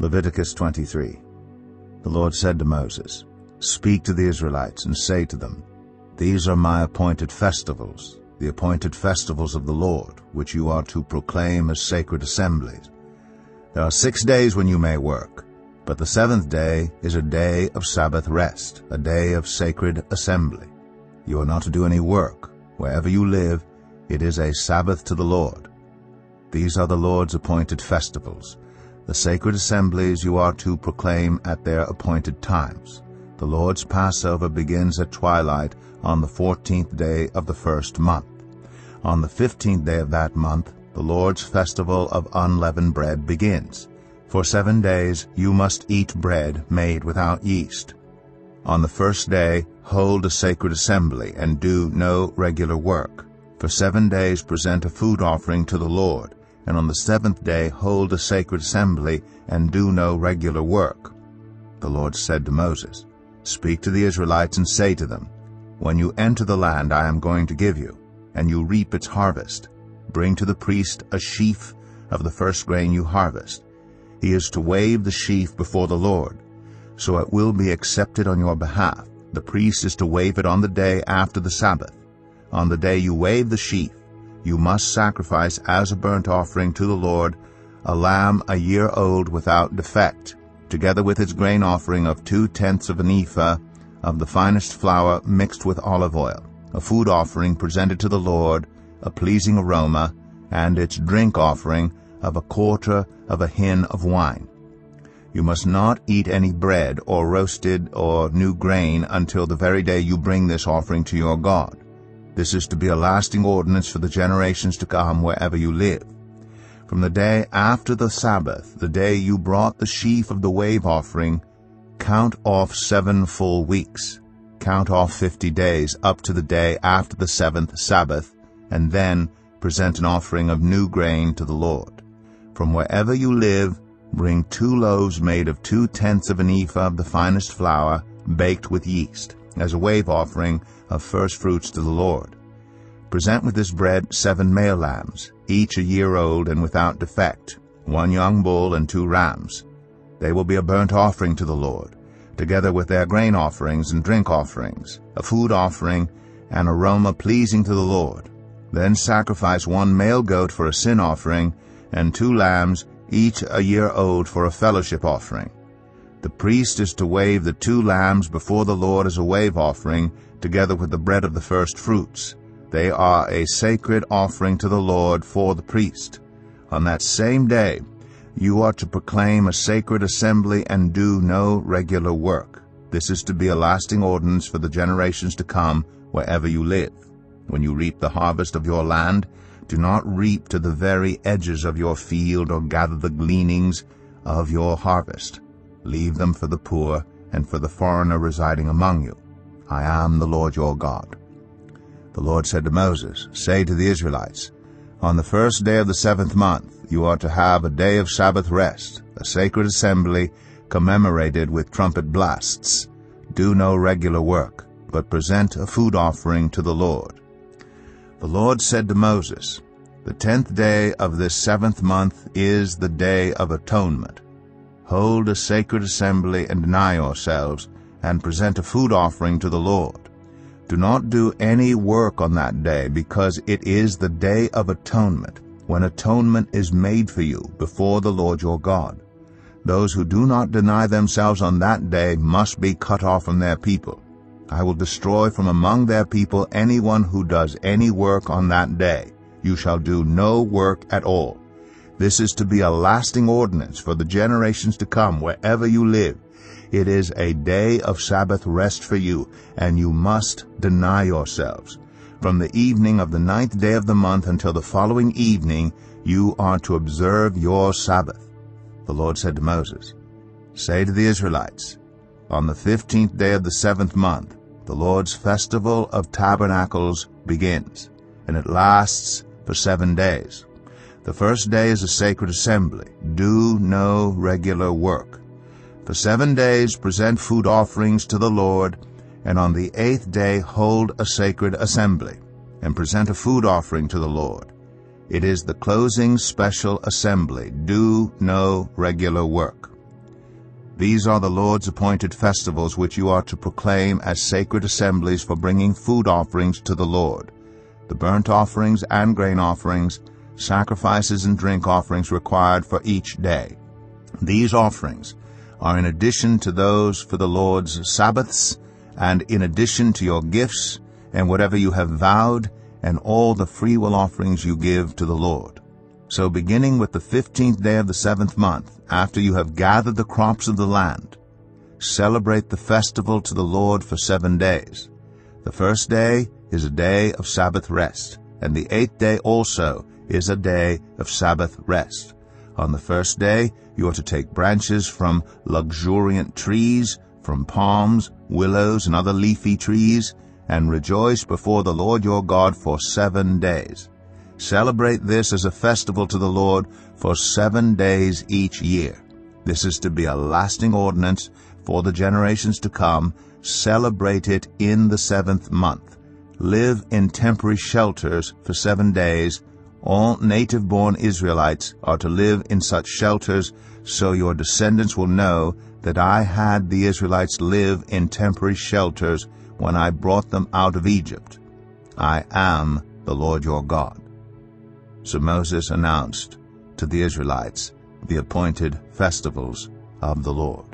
Leviticus 23. The Lord said to Moses, "Speak to the Israelites and say to them, These are my appointed festivals, the appointed festivals of the Lord, which you are to proclaim as sacred assemblies. There are 6 days when you may work, but the 7th day is a day of Sabbath rest, a day of sacred assembly. You are not to do any work. Wherever you live, it is a Sabbath to the Lord. These are the Lord's appointed festivals. The sacred assemblies you are to proclaim at their appointed times. The Lord's Passover begins at twilight on the 14th day of the first month. On the 15th day of that month, the Lord's festival of unleavened bread begins. For 7 days you must eat bread made without yeast. On the first day hold a sacred assembly and do no regular work. For 7 days present a food offering to the Lord, and on the 7th day hold a sacred assembly and do no regular work." The Lord said to Moses, "Speak to the Israelites and say to them, When you enter the land I am going to give you, and you reap its harvest, bring to the priest a sheaf of the first grain you harvest. He is to wave the sheaf before the Lord, so it will be accepted on your behalf. The priest is to wave it on the day after the Sabbath. On the day you wave the sheaf, you must sacrifice as a burnt offering to the Lord a lamb a year old without defect, together with its grain offering of 2/10 of an ephah of the finest flour mixed with olive oil, a food offering presented to the Lord, a pleasing aroma, and its drink offering of 1/4 of a hin of wine. You must not eat any bread or roasted or new grain until the very day you bring this offering to your God. This is to be a lasting ordinance for the generations to come wherever you live. From the day after the Sabbath, the day you brought the sheaf of the wave offering, count off 7 full weeks. Count off 50 days up to the day after the 7th Sabbath, and then present an offering of new grain to the Lord. From wherever you live, bring 2 loaves made of 2/10 of an ephah of the finest flour, baked with yeast, as a wave offering of first fruits to the Lord. Present with this bread 7 male lambs, each a year old and without defect, 1 young bull and 2 rams. They will be a burnt offering to the Lord, together with their grain offerings and drink offerings, a food offering, an aroma pleasing to the Lord. Then sacrifice 1 male goat for a sin offering, and 2 lambs, each a year old, for a fellowship offering. The priest is to wave the 2 lambs before the Lord as a wave offering, together with the bread of the first fruits. They are a sacred offering to the Lord for the priest. On that same day you are to proclaim a sacred assembly and do no regular work. This is to be a lasting ordinance for the generations to come wherever you live. When you reap the harvest of your land, do not reap to the very edges of your field or gather the gleanings of your harvest. Leave them for the poor and for the foreigner residing among you. I am the Lord your God." The Lord said to Moses, "Say to the Israelites, On the first day of the 7th month you are to have a day of Sabbath rest, a sacred assembly commemorated with trumpet blasts. Do no regular work, but present a food offering to the Lord." The Lord said to Moses, "The 10th day of this 7th month is the Day of Atonement. Hold a sacred assembly and deny yourselves, and present a food offering to the Lord. Do not do any work on that day, because it is the Day of Atonement, when atonement is made for you before the Lord your God. Those who do not deny themselves on that day must be cut off from their people. I will destroy from among their people anyone who does any work on that day. You shall do no work at all. This is to be a lasting ordinance for the generations to come wherever you live. It is a day of Sabbath rest for you, and you must deny yourselves. From the evening of the 9th day of the month until the following evening, you are to observe your Sabbath." The Lord said to Moses, "Say to the Israelites, On the 15th day of the 7th month, the Lord's festival of tabernacles begins, and it lasts for 7 days. The first day is a sacred assembly. Do no regular work. For 7 days present food offerings to the Lord, and on the 8th day hold a sacred assembly, and present a food offering to the Lord. It is the closing special assembly. Do no regular work. These are the Lord's appointed festivals which you are to proclaim as sacred assemblies for bringing food offerings to the Lord, the burnt offerings and grain offerings, sacrifices and drink offerings required for each day. These offerings are in addition to those for the Lord's Sabbaths, and in addition to your gifts, and whatever you have vowed, and all the freewill offerings you give to the Lord. So beginning with the 15th day of the 7th month, after you have gathered the crops of the land, celebrate the festival to the Lord for 7 days. The first day is a day of Sabbath rest, and the 8th day also is a day of Sabbath rest. On the first day you are to take branches from luxuriant trees, from palms, willows, and other leafy trees, and rejoice before the Lord your God for 7 days. Celebrate this as a festival to the Lord for 7 days each year. This is to be a lasting ordinance for the generations to come. Celebrate it in the 7th month. Live in temporary shelters for 7 days. All native-born Israelites are to live in such shelters, so your descendants will know that I had the Israelites live in temporary shelters when I brought them out of Egypt. I am the Lord your God. So Moses announced to the Israelites the appointed festivals of the Lord.